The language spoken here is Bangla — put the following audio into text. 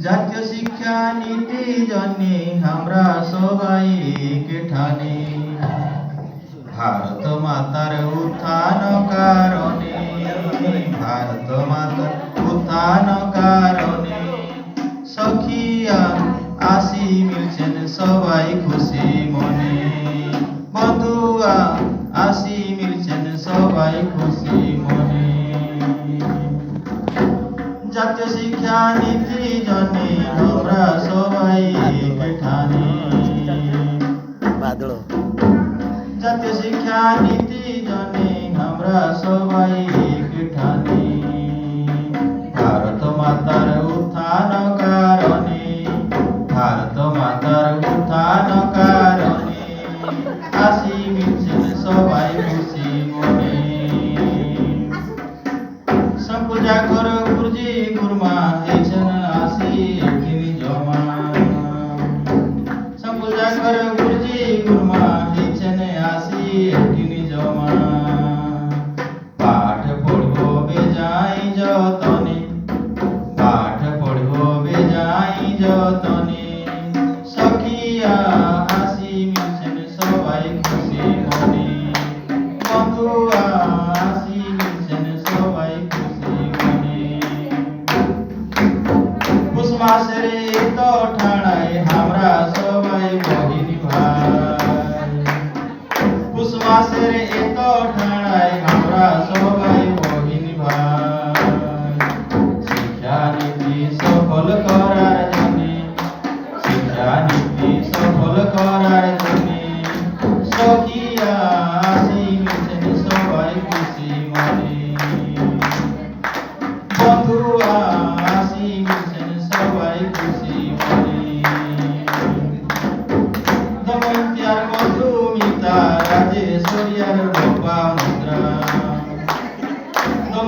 জাতীয় শিক্ষা নীতি জন্যে আমরা সবাই একঠানে, ভারত মাতার উত্থান কারণে, ভারত মাতার উত্থান কারণে সখিয়া আসি মিলছেন সবাই খুশি মনে, বন্ধুয়া আসি মিলছেন সবাই খুশি মনে। জাতীয় শিক্ষা নীতি জন্যে আমরা সবাই একঠানে, জাতীয় শিক্ষা নীতি জন্যে আমরা সবাই একঠানে, ভারত মাতার উত্থান কারণে, ভারত মাতার উত্থান কারণে আসি মিলছেন সবাই খুশি মনে। সম্পূজা কর গুরুজি গুরমা হয়েছেন আসি একদিন জমা, সম্পূজা কর গুরুজি গুরমা হয়েছেন আসি একদিন জমা। পাঠ পড়ব বেজাই যতনে, পাঠ পড়ব বেজাই যতনে সখিয়া আসি মিলছেন সবাই খুশি মনে, বন্ধুয়া আসি মিলছেন সবাই খুশি মনে। পুষ মাসের এত ঠাড়ায় আমরা সবাই বহিন ভাই, পুষ মাসের এত ঠাড়ায় আমরা সবাই বহিন ভাই। শিক্ষা নীতি সফল করার জন্যে, শিক্ষা নীতি সফল করার জন্যে সখিয়া আসি মিলছেন সবাই খুশি মনে, বন্ধুয়া আসি মিলছেন সবাই খুশি মনে। দময়ন্তী আর মধুমিতা রাজেশ্বরী আর